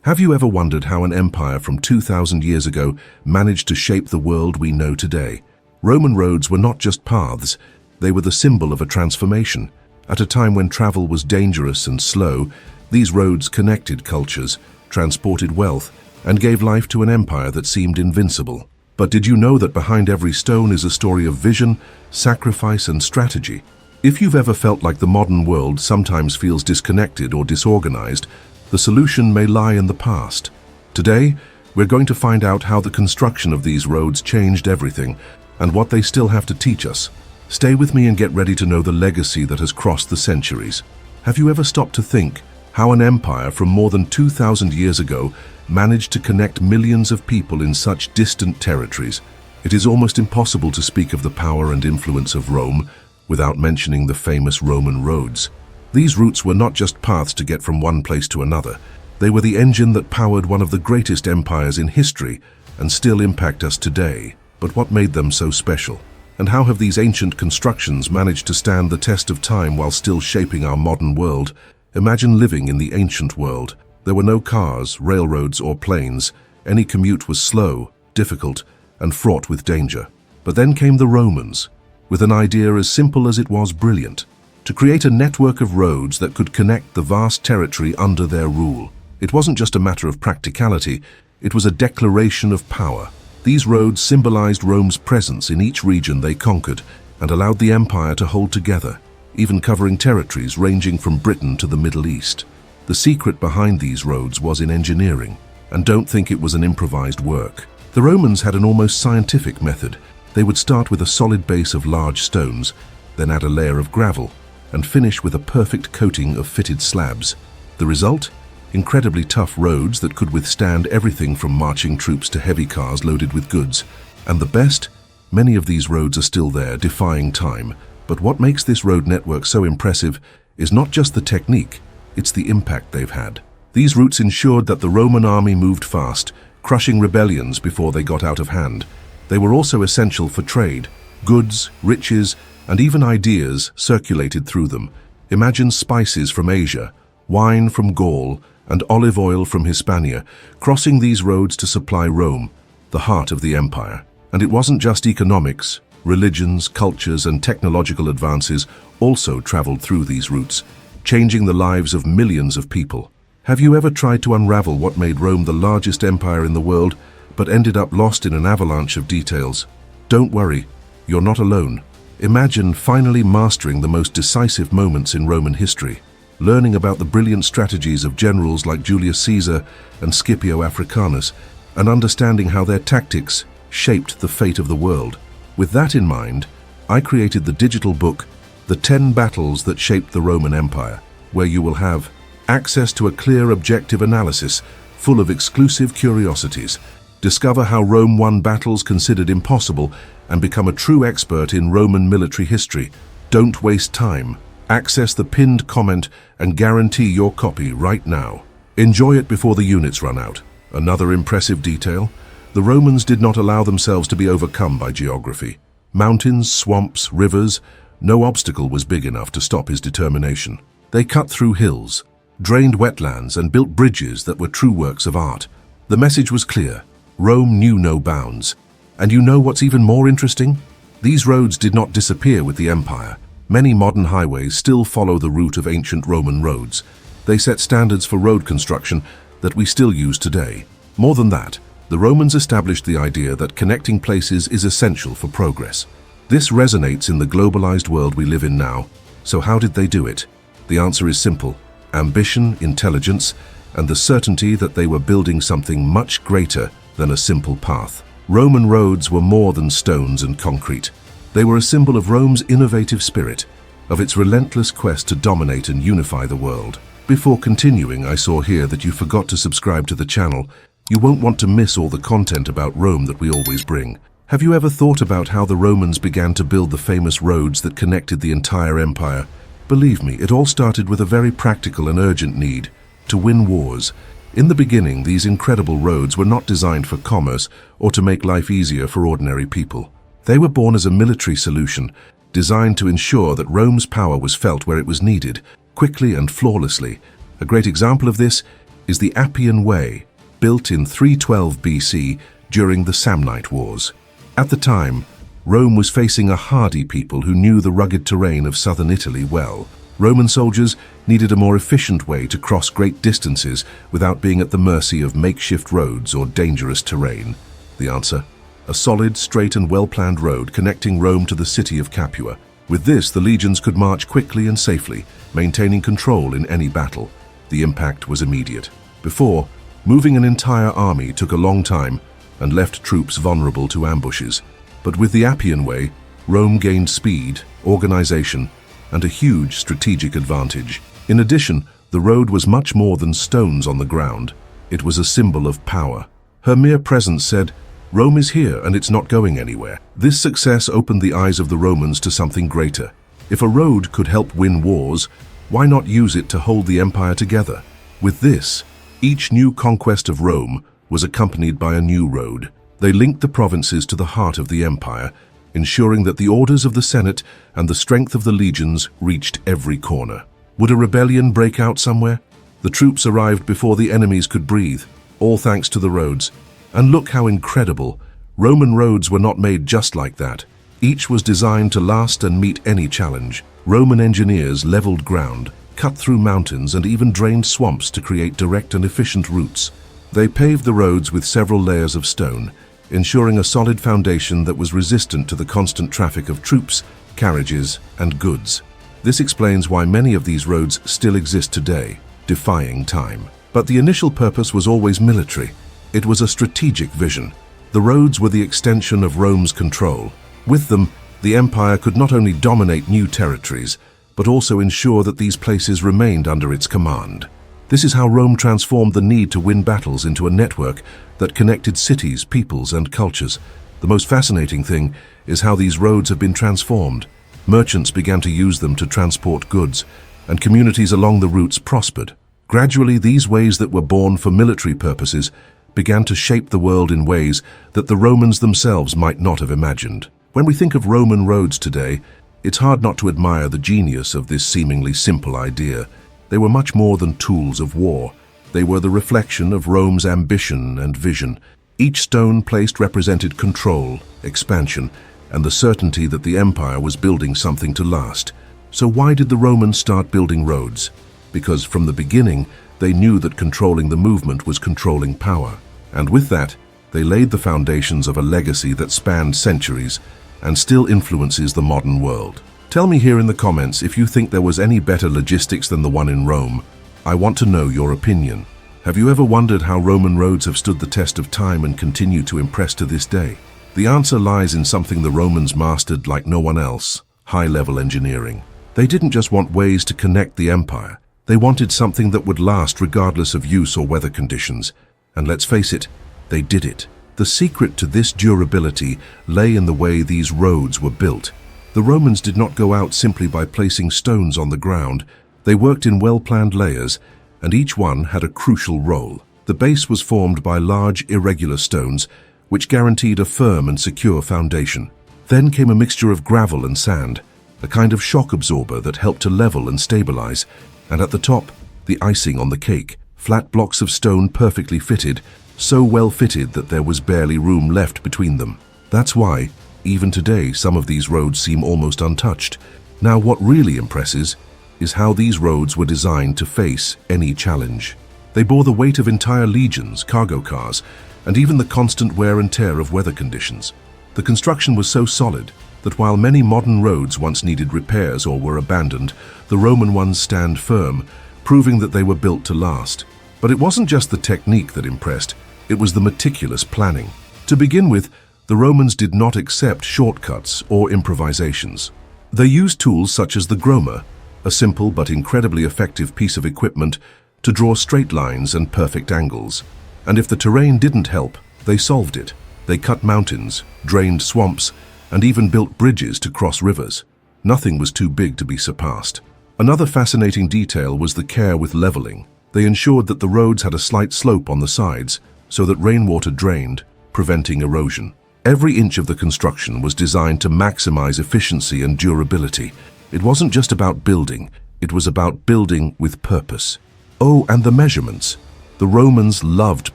Have you ever wondered how an empire from 2,000 years ago managed to shape the world we know today? Roman roads were not just paths, they were the symbol of a transformation. At a time when travel was dangerous and slow, these roads connected cultures, transported wealth, and gave life to an empire that seemed invincible. But did you know that behind every stone is a story of vision, sacrifice, and strategy? If you've ever felt like the modern world sometimes feels disconnected or disorganized, the solution may lie in the past. Today, we're going to find out how the construction of these roads changed everything and what they still have to teach us. Stay with me and get ready to know the legacy that has crossed the centuries. Have you ever stopped to think how an empire from more than 2,000 years ago managed to connect millions of people in such distant territories? It is almost impossible to speak of the power and influence of Rome without mentioning the famous Roman roads. These routes were not just paths to get from one place to another. They were the engine that powered one of the greatest empires in history and still impact us today. But what made them so special? And how have these ancient constructions managed to stand the test of time while still shaping our modern world? Imagine living in the ancient world. There were no cars, railroads, or planes. Any commute was slow, difficult, and fraught with danger. But then came the Romans, with an idea as simple as it was brilliant: to create a network of roads that could connect the vast territory under their rule. It wasn't just a matter of practicality, it was a declaration of power. These roads symbolized Rome's presence in each region they conquered and allowed the empire to hold together, even covering territories ranging from Britain to the Middle East. The secret behind these roads was in engineering, and don't think it was an improvised work. The Romans had an almost scientific method. They would start with a solid base of large stones, then add a layer of gravel, and finish with a perfect coating of fitted slabs. The result? Incredibly tough roads that could withstand everything from marching troops to heavy cars loaded with goods. And the best? Many of these roads are still there, defying time. But what makes this road network so impressive is not just the technique, it's the impact they've had. These routes ensured that the Roman army moved fast, crushing rebellions before they got out of hand. They were also essential for trade. Goods, riches, and even ideas circulated through them. Imagine spices from Asia, wine from Gaul, and olive oil from Hispania, crossing these roads to supply Rome, the heart of the empire. And it wasn't just economics. Religions, cultures, and technological advances also traveled through these routes, changing the lives of millions of people. Have you ever tried to unravel what made Rome the largest empire in the world, but ended up lost in an avalanche of details? Don't worry, you're not alone. Imagine finally mastering the most decisive moments in Roman history, learning about the brilliant strategies of generals like Julius Caesar and Scipio Africanus, and understanding how their tactics shaped the fate of the world. With that in mind, I created the digital book, The 10 Battles That Shaped the Roman Empire, where you will have access to a clear, objective analysis full of exclusive curiosities. Discover how Rome won battles considered impossible and become a true expert in Roman military history. Don't waste time. Access the pinned comment and guarantee your copy right now. Enjoy it before the units run out. Another impressive detail: the Romans did not allow themselves to be overcome by geography. Mountains, swamps, rivers, no obstacle was big enough to stop his determination. They cut through hills, drained wetlands, and built bridges that were true works of art. The message was clear: Rome knew no bounds. And you know what's even more interesting? These roads did not disappear with the empire. Many modern highways still follow the route of ancient Roman roads. They set standards for road construction that we still use today. More than that, the Romans established the idea that connecting places is essential for progress. This resonates in the globalized world we live in now. So how did they do it? The answer is simple: ambition, intelligence, and the certainty that they were building something much greater than a simple path. Roman roads were more than stones and concrete. They were a symbol of Rome's innovative spirit, of its relentless quest to dominate and unify the world. Before continuing, I saw here that you forgot to subscribe to the channel. You won't want to miss all the content about Rome that we always bring. Have you ever thought about how the Romans began to build the famous roads that connected the entire empire? Believe me, it all started with a very practical and urgent need: to win wars. In the beginning, these incredible roads were not designed for commerce or to make life easier for ordinary people. They were born as a military solution, designed to ensure that Rome's power was felt where it was needed, quickly and flawlessly. A great example of this is the Appian Way, built in 312 BC during the Samnite Wars. At the time, Rome was facing a hardy people who knew the rugged terrain of southern Italy well. Roman soldiers needed a more efficient way to cross great distances without being at the mercy of makeshift roads or dangerous terrain. The answer? A solid, straight and well-planned road connecting Rome to the city of Capua. With this, the legions could march quickly and safely, maintaining control in any battle. The impact was immediate. Before, moving an entire army took a long time and left troops vulnerable to ambushes. But with the Appian Way, Rome gained speed, organization, and a huge strategic advantage. In addition, the road was much more than stones on the ground. It was a symbol of power. Her mere presence said, "Rome is here and it's not going anywhere." This success opened the eyes of the Romans to something greater. If a road could help win wars, why not use it to hold the empire together? With this, each new conquest of Rome was accompanied by a new road. They linked the provinces to the heart of the empire, ensuring that the orders of the Senate and the strength of the legions reached every corner. Would a rebellion break out somewhere? The troops arrived before the enemies could breathe, all thanks to the roads. And look how incredible. Roman roads were not made just like that. Each was designed to last and meet any challenge. Roman engineers leveled ground, cut through mountains, and even drained swamps to create direct and efficient routes. They paved the roads with several layers of stone, ensuring a solid foundation that was resistant to the constant traffic of troops, carriages, and goods. This explains why many of these roads still exist today, defying time. But the initial purpose was always military. It was a strategic vision. The roads were the extension of Rome's control. With them, the empire could not only dominate new territories, but also ensure that these places remained under its command. This is how Rome transformed the need to win battles into a network that connected cities, peoples, and cultures. The most fascinating thing is how these roads have been transformed. Merchants began to use them to transport goods, and communities along the routes prospered. Gradually, these ways that were born for military purposes began to shape the world in ways that the Romans themselves might not have imagined. When we think of Roman roads today, it's hard not to admire the genius of this seemingly simple idea. They were much more than tools of war. They were the reflection of Rome's ambition and vision. Each stone placed represented control, expansion, and the certainty that the empire was building something to last. So why did the Romans start building roads? Because from the beginning, they knew that controlling the movement was controlling power. And with that, they laid the foundations of a legacy that spanned centuries and still influences the modern world. Tell me here in the comments if you think there was any better logistics than the one in Rome. I want to know your opinion. Have you ever wondered how Roman roads have stood the test of time and continue to impress to this day? The answer lies in something the Romans mastered like no one else: high-level engineering. They didn't just want ways to connect the empire. They wanted something that would last regardless of use or weather conditions. And let's face it, they did it. The secret to this durability lay in the way these roads were built. The Romans did not go out simply by placing stones on the ground. They worked in well-planned layers, and each one had a crucial role. The base was formed by large, irregular stones, which guaranteed a firm and secure foundation. Then came a mixture of gravel and sand, a kind of shock absorber that helped to level and stabilize. And at the top, the icing on the cake, flat blocks of stone perfectly fitted, so well fitted that there was barely room left between them. That's why, even today, some of these roads seem almost untouched. Now, what really impresses is how these roads were designed to face any challenge. They bore the weight of entire legions, cargo cars, and even the constant wear and tear of weather conditions. The construction was so solid that while many modern roads once needed repairs or were abandoned, the Roman ones stand firm, proving that they were built to last. But it wasn't just the technique that impressed, it was the meticulous planning. To begin with, the Romans did not accept shortcuts or improvisations. They used tools such as the groma, a simple but incredibly effective piece of equipment to draw straight lines and perfect angles. And if the terrain didn't help, they solved it. They cut mountains, drained swamps, and even built bridges to cross rivers. Nothing was too big to be surpassed. Another fascinating detail was the care with leveling. They ensured that the roads had a slight slope on the sides so that rainwater drained, preventing erosion. Every inch of the construction was designed to maximize efficiency and durability. It wasn't just about building, it was about building with purpose. Oh, and the measurements. The Romans loved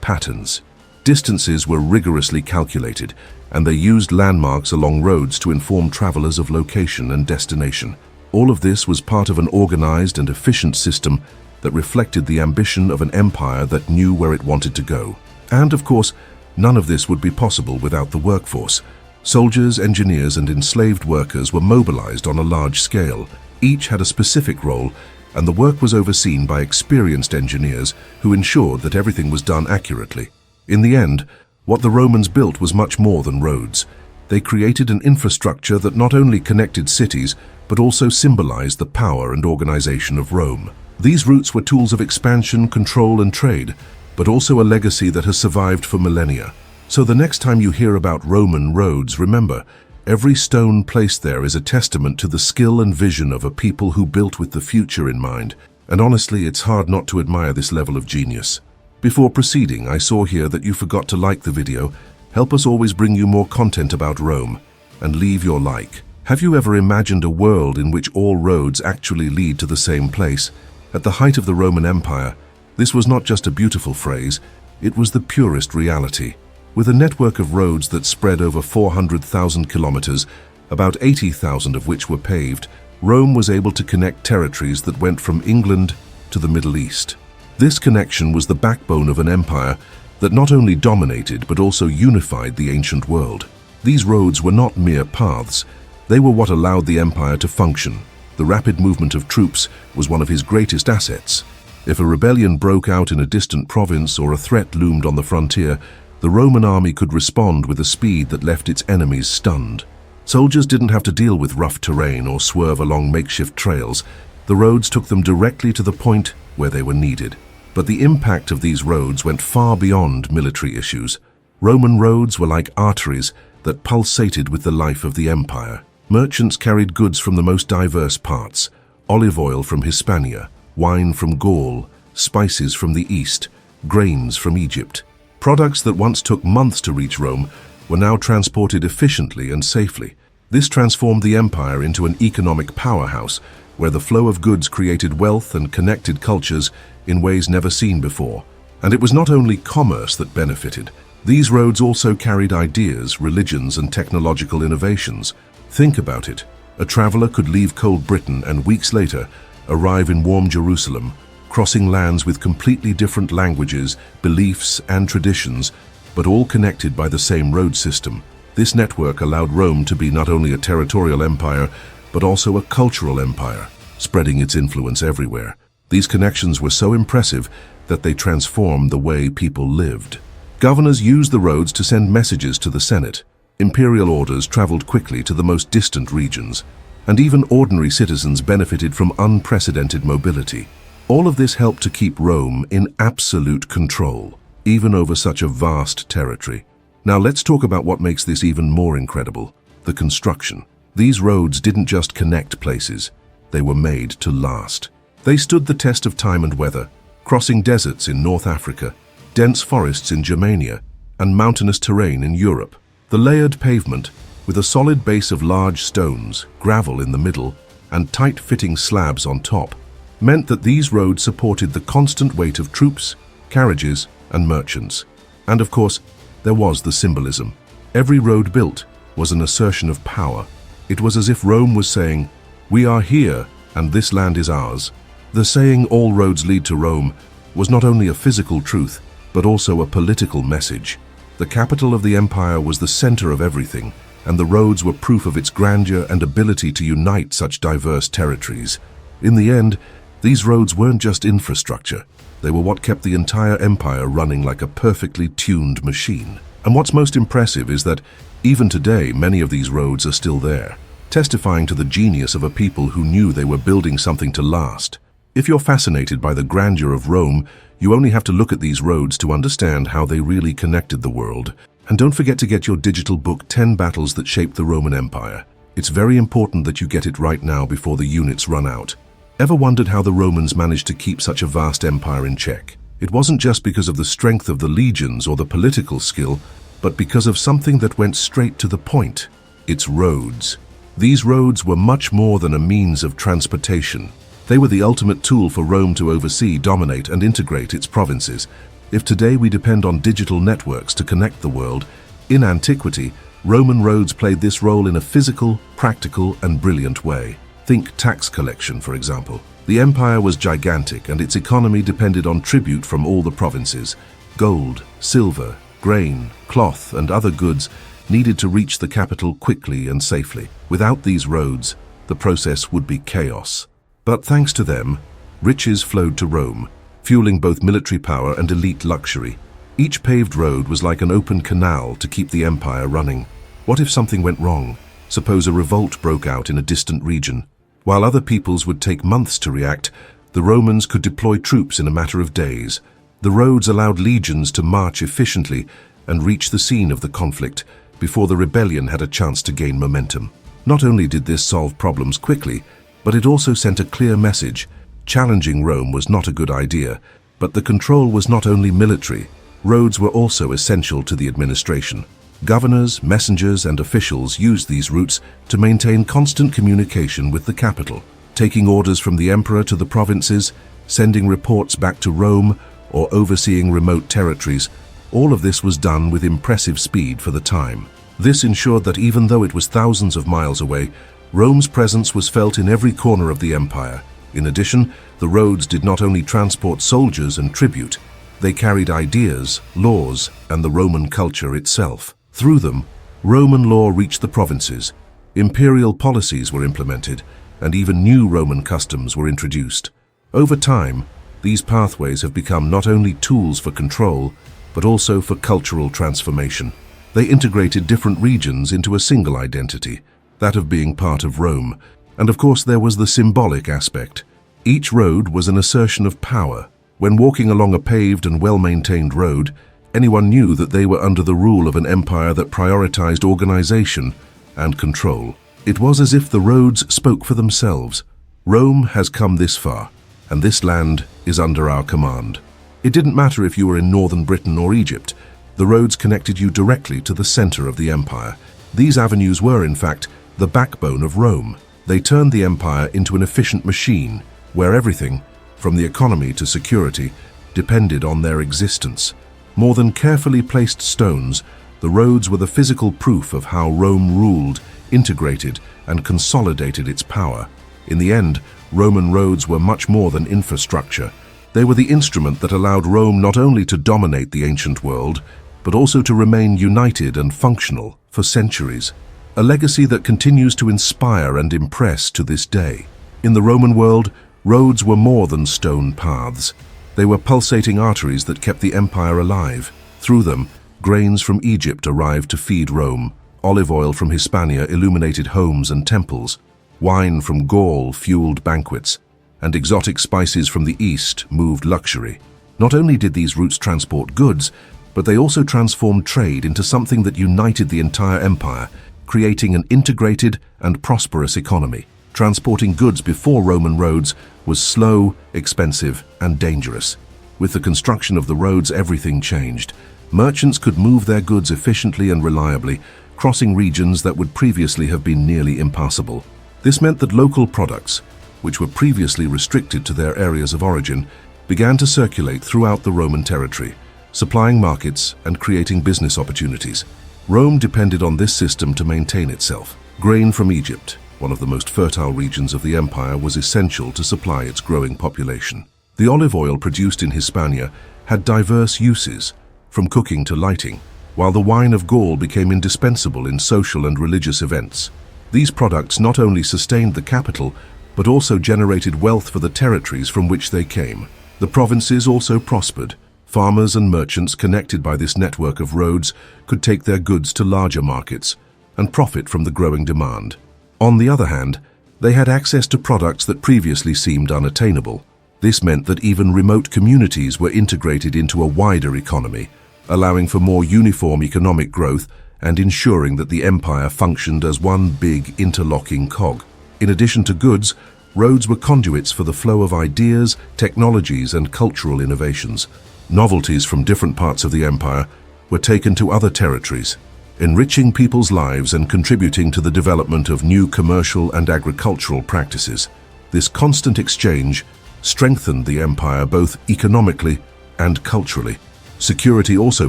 patterns. Distances were rigorously calculated, and they used landmarks along roads to inform travelers of location and destination. All of this was part of an organized and efficient system that reflected the ambition of an empire that knew where it wanted to go. And, of course, none of this would be possible without the workforce. Soldiers, engineers, and enslaved workers were mobilized on a large scale. Each had a specific role, and the work was overseen by experienced engineers who ensured that everything was done accurately. In the end, what the Romans built was much more than roads. They created an infrastructure that not only connected cities, but also symbolized the power and organization of Rome. These routes were tools of expansion, control, and trade, but also a legacy that has survived for millennia. So the next time you hear about Roman roads, remember, every stone placed there is a testament to the skill and vision of a people who built with the future in mind. And honestly, it's hard not to admire this level of genius. Before proceeding, I saw here that you forgot to like the video. Help us always bring you more content about Rome. And leave your like. Have you ever imagined a world in which all roads actually lead to the same place? At the height of the Roman Empire, this was not just a beautiful phrase, it was the purest reality. With a network of roads that spread over 400,000 kilometers, about 80,000 of which were paved, Rome was able to connect territories that went from England to the Middle East. This connection was the backbone of an empire that not only dominated but also unified the ancient world. These roads were not mere paths, they were what allowed the empire to function. The rapid movement of troops was one of his greatest assets. If a rebellion broke out in a distant province or a threat loomed on the frontier, the Roman army could respond with a speed that left its enemies stunned. Soldiers didn't have to deal with rough terrain or swerve along makeshift trails. The roads took them directly to the point where they were needed. But the impact of these roads went far beyond military issues. Roman roads were like arteries that pulsated with the life of the empire. Merchants carried goods from the most diverse parts: olive oil from Hispania, wine from Gaul, spices from the East, grains from Egypt. Products that once took months to reach Rome were now transported efficiently and safely. This transformed the empire into an economic powerhouse, where the flow of goods created wealth and connected cultures in ways never seen before. And it was not only commerce that benefited. These roads also carried ideas, religions, and technological innovations. Think about it. A traveler could leave cold Britain and weeks later arrive in warm Jerusalem, crossing lands with completely different languages, beliefs, and traditions, but all connected by the same road system. This network allowed Rome to be not only a territorial empire, but also a cultural empire, spreading its influence everywhere. These connections were so impressive that they transformed the way people lived. Governors used the roads to send messages to the Senate. Imperial orders traveled quickly to the most distant regions, and even ordinary citizens benefited from unprecedented mobility. All of this helped to keep Rome in absolute control, even over such a vast territory. Now let's talk about what makes this even more incredible: the construction. These roads didn't just connect places, they were made to last. They stood the test of time and weather, crossing deserts in North Africa, dense forests in Germania, and mountainous terrain in Europe. The layered pavement, with a solid base of large stones, gravel in the middle, and tight-fitting slabs on top, meant that these roads supported the constant weight of troops, carriages, and merchants. And of course, there was the symbolism. Every road built was an assertion of power. It was as if Rome was saying, "We are here, and this land is ours." The saying, "all roads lead to Rome," was not only a physical truth, but also a political message. The capital of the empire was the center of everything, and the roads were proof of its grandeur and ability to unite such diverse territories. In the end, these roads weren't just infrastructure. They were what kept the entire empire running like a perfectly tuned machine. And what's most impressive is that, even today, many of these roads are still there, testifying to the genius of a people who knew they were building something to last. If you're fascinated by the grandeur of Rome, you only have to look at these roads to understand how they really connected the world. And don't forget to get your digital book, 10 Battles That Shaped the Roman Empire. It's very important that you get it right now before the units run out. Ever wondered how the Romans managed to keep such a vast empire in check? It wasn't just because of the strength of the legions or the political skill, but because of something that went straight to the point: its roads. These roads were much more than a means of transportation. They were the ultimate tool for Rome to oversee, dominate, and integrate its provinces. If today we depend on digital networks to connect the world, in antiquity, Roman roads played this role in a physical, practical, and brilliant way. Think tax collection, for example. The empire was gigantic, and its economy depended on tribute from all the provinces. Gold, silver, grain, cloth, and other goods needed to reach the capital quickly and safely. Without these roads, the process would be chaos. But thanks to them, riches flowed to Rome, fueling both military power and elite luxury. Each paved road was like an open canal to keep the empire running. What if something went wrong? Suppose a revolt broke out in a distant region. While other peoples would take months to react, the Romans could deploy troops in a matter of days. The roads allowed legions to march efficiently and reach the scene of the conflict before the rebellion had a chance to gain momentum. Not only did this solve problems quickly, but it also sent a clear message. Challenging Rome was not a good idea, but the control was not only military. Roads were also essential to the administration. Governors, messengers, and officials used these routes to maintain constant communication with the capital, taking orders from the emperor to the provinces, sending reports back to Rome, or overseeing remote territories. All of this was done with impressive speed for the time. This ensured that even though it was thousands of miles away, Rome's presence was felt in every corner of the empire. In addition, the roads did not only transport soldiers and tribute, they carried ideas, laws, and the Roman culture itself. Through them, Roman law reached the provinces, imperial policies were implemented, and even new Roman customs were introduced. Over time, these pathways have become not only tools for control, but also for cultural transformation. They integrated different regions into a single identity, that of being part of Rome. And of course there was the symbolic aspect. Each road was an assertion of power. When walking along a paved and well-maintained road, anyone knew that they were under the rule of an empire that prioritized organization and control. It was as if the roads spoke for themselves. Rome has come this far, and this land is under our command. It didn't matter if you were in northern Britain or Egypt. The roads connected you directly to the center of the empire. These avenues were, in fact, the backbone of Rome. They turned the empire into an efficient machine, where everything, from the economy to security, depended on their existence. More than carefully placed stones, the roads were the physical proof of how Rome ruled, integrated, and consolidated its power. In the end, Roman roads were much more than infrastructure. They were the instrument that allowed Rome not only to dominate the ancient world, but also to remain united and functional for centuries. A legacy that continues to inspire and impress to this day. In the Roman world, roads were more than stone paths. They were pulsating arteries that kept the empire alive. Through them, grains from Egypt arrived to feed Rome. Olive oil from Hispania illuminated homes and temples. Wine from Gaul fueled banquets, and exotic spices from the East moved luxury. Not only did these routes transport goods, but they also transformed trade into something that united the entire empire, creating an integrated and prosperous economy. Transporting goods before Roman roads was slow, expensive, and dangerous. With the construction of the roads, everything changed. Merchants could move their goods efficiently and reliably, crossing regions that would previously have been nearly impassable. This meant that local products, which were previously restricted to their areas of origin, began to circulate throughout the Roman territory, supplying markets and creating business opportunities. Rome depended on this system to maintain itself. Grain from Egypt, one of the most fertile regions of the empire, was essential to supply its growing population. The olive oil produced in Hispania had diverse uses, from cooking to lighting, while the wine of Gaul became indispensable in social and religious events. These products not only sustained the capital, but also generated wealth for the territories from which they came. The provinces also prospered. Farmers and merchants connected by this network of roads could take their goods to larger markets and profit from the growing demand. On the other hand, they had access to products that previously seemed unattainable. This meant that even remote communities were integrated into a wider economy, allowing for more uniform economic growth and ensuring that the empire functioned as one big interlocking cog. In addition to goods, roads were conduits for the flow of ideas, technologies, and cultural innovations. Novelties from different parts of the empire were taken to other territories, enriching people's lives and contributing to the development of new commercial and agricultural practices. This constant exchange strengthened the empire both economically and culturally. Security also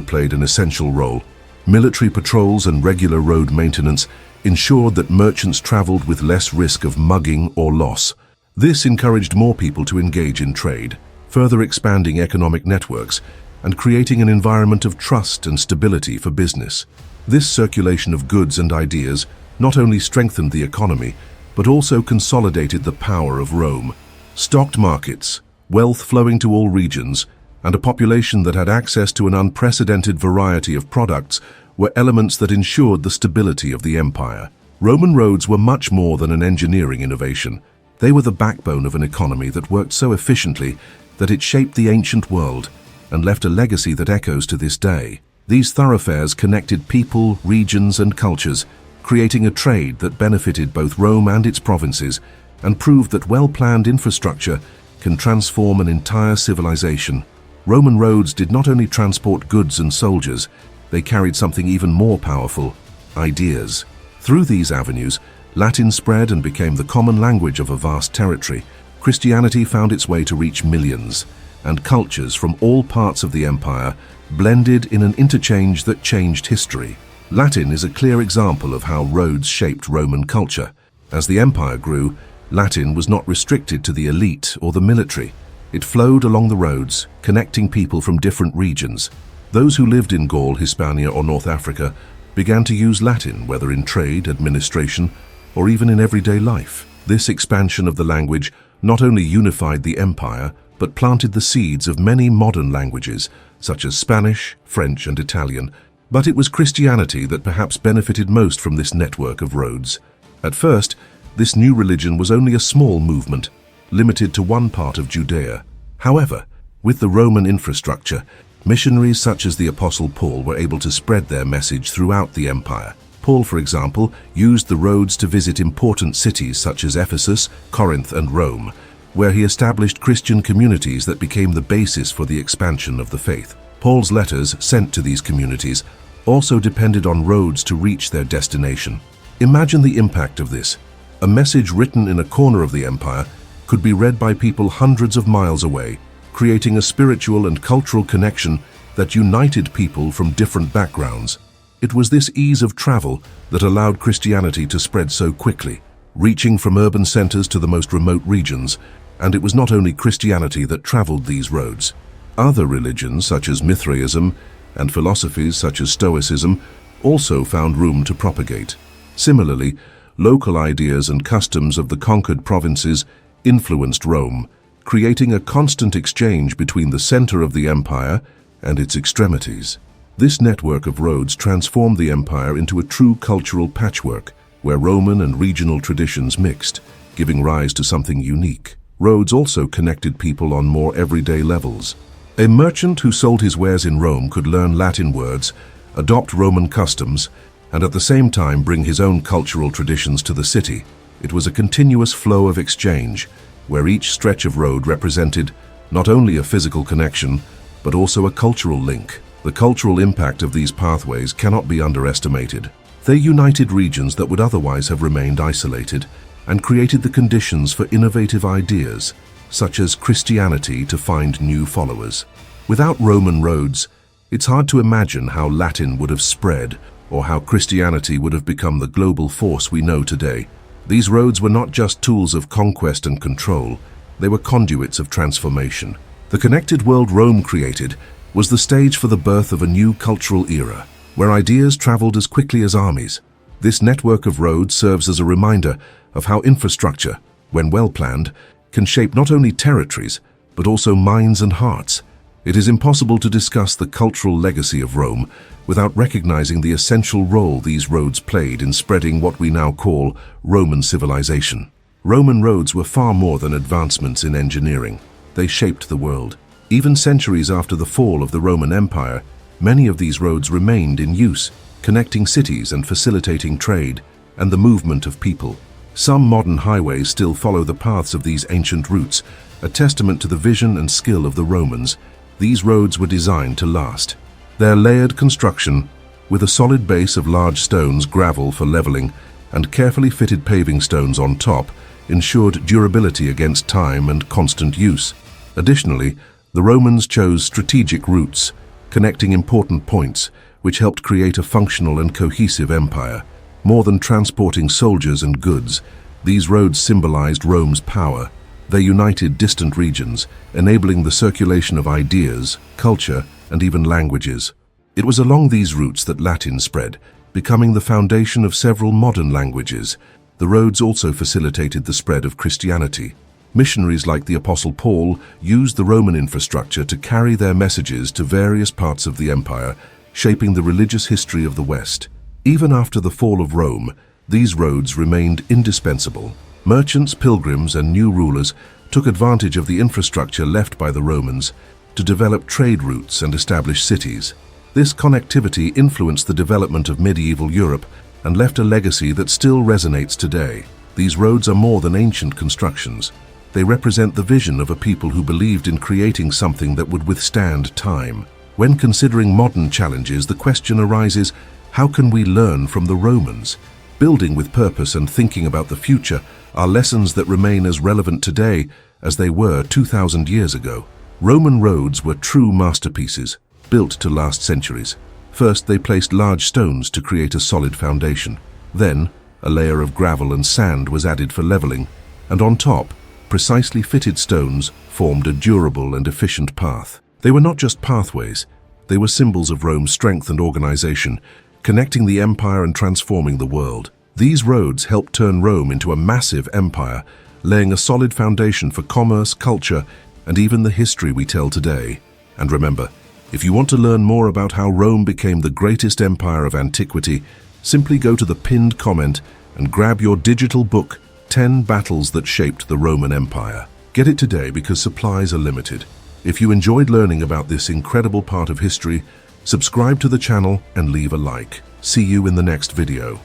played an essential role. Military patrols and regular road maintenance ensured that merchants traveled with less risk of mugging or loss. This encouraged more people to engage in trade, further expanding economic networks and creating an environment of trust and stability for business. This circulation of goods and ideas not only strengthened the economy, but also consolidated the power of Rome. Stocked markets, wealth flowing to all regions, and a population that had access to an unprecedented variety of products were elements that ensured the stability of the empire. Roman roads were much more than an engineering innovation. They were the backbone of an economy that worked so efficiently that it shaped the ancient world and left a legacy that echoes to this day. These thoroughfares connected people, regions, and cultures, creating a trade that benefited both Rome and its provinces, and proved that well-planned infrastructure can transform an entire civilization. Roman roads did not only transport goods and soldiers, they carried something even more powerful: ideas. Through these avenues, Latin spread and became the common language of a vast territory. Christianity found its way to reach millions, and cultures from all parts of the empire blended in an interchange that changed history. Latin is a clear example of how roads shaped Roman culture. As the empire grew, Latin was not restricted to the elite or the military. It flowed along the roads, connecting people from different regions. Those who lived in Gaul, Hispania, or North Africa began to use Latin, whether in trade, administration, or even in everyday life. This expansion of the language not only unified the empire, but planted the seeds of many modern languages, such as Spanish, French, and Italian. But it was Christianity that perhaps benefited most from this network of roads. At first, this new religion was only a small movement, limited to one part of Judea. However, with the Roman infrastructure, missionaries such as the Apostle Paul were able to spread their message throughout the empire. Paul, for example, used the roads to visit important cities such as Ephesus, Corinth, and Rome, where he established Christian communities that became the basis for the expansion of the faith. Paul's letters sent to these communities also depended on roads to reach their destination. Imagine the impact of this. A message written in a corner of the empire could be read by people hundreds of miles away, creating a spiritual and cultural connection that united people from different backgrounds. It was this ease of travel that allowed Christianity to spread so quickly, reaching from urban centers to the most remote regions. And it was not only Christianity that traveled these roads. Other religions, such as Mithraism, and philosophies such as Stoicism, also found room to propagate. Similarly, local ideas and customs of the conquered provinces influenced Rome, creating a constant exchange between the center of the empire and its extremities. This network of roads transformed the empire into a true cultural patchwork, where Roman and regional traditions mixed, giving rise to something unique. Roads also connected people on more everyday levels. A merchant who sold his wares in Rome could learn Latin words, adopt Roman customs, and at the same time bring his own cultural traditions to the city. It was a continuous flow of exchange, where each stretch of road represented not only a physical connection, but also a cultural link. The cultural impact of these pathways cannot be underestimated. They united regions that would otherwise have remained isolated, and created the conditions for innovative ideas, such as Christianity, to find new followers. Without Roman roads, it's hard to imagine how Latin would have spread, or how Christianity would have become the global force we know today. These roads were not just tools of conquest and control, they were conduits of transformation. The connected world Rome created was the stage for the birth of a new cultural era, where ideas traveled as quickly as armies. This network of roads serves as a reminder of how infrastructure, when well planned, can shape not only territories, but also minds and hearts. It is impossible to discuss the cultural legacy of Rome without recognizing the essential role these roads played in spreading what we now call Roman civilization. Roman roads were far more than advancements in engineering. They shaped the world. Even centuries after the fall of the Roman Empire, many of these roads remained in use, connecting cities and facilitating trade and the movement of people. Some modern highways still follow the paths of these ancient routes, a testament to the vision and skill of the Romans. These roads were designed to last. Their layered construction, with a solid base of large stones, gravel for leveling, and carefully fitted paving stones on top, ensured durability against time and constant use. Additionally, the Romans chose strategic routes, connecting important points, which helped create a functional and cohesive empire. More than transporting soldiers and goods, these roads symbolized Rome's power. They united distant regions, enabling the circulation of ideas, culture, and even languages. It was along these routes that Latin spread, becoming the foundation of several modern languages. The roads also facilitated the spread of Christianity. Missionaries like the Apostle Paul used the Roman infrastructure to carry their messages to various parts of the empire, shaping the religious history of the West. Even after the fall of Rome, these roads remained indispensable. Merchants, pilgrims, and new rulers took advantage of the infrastructure left by the Romans to develop trade routes and establish cities. This connectivity influenced the development of medieval Europe and left a legacy that still resonates today. These roads are more than ancient constructions. They represent the vision of a people who believed in creating something that would withstand time. When considering modern challenges, the question arises, how can we learn from the Romans? Building with purpose and thinking about the future are lessons that remain as relevant today as they were 2,000 years ago. Roman roads were true masterpieces, built to last centuries. First, they placed large stones to create a solid foundation. Then, a layer of gravel and sand was added for leveling, and on top, precisely fitted stones formed a durable and efficient path. They were not just pathways, they were symbols of Rome's strength and organization, connecting the empire and transforming the world. These roads helped turn Rome into a massive empire, laying a solid foundation for commerce, culture, and even the history we tell today. And remember, if you want to learn more about how Rome became the greatest empire of antiquity, simply go to the pinned comment and grab your digital book, 10 Battles That Shaped the Roman Empire. Get it today because supplies are limited. If you enjoyed learning about this incredible part of history, subscribe to the channel and leave a like. See you in the next video.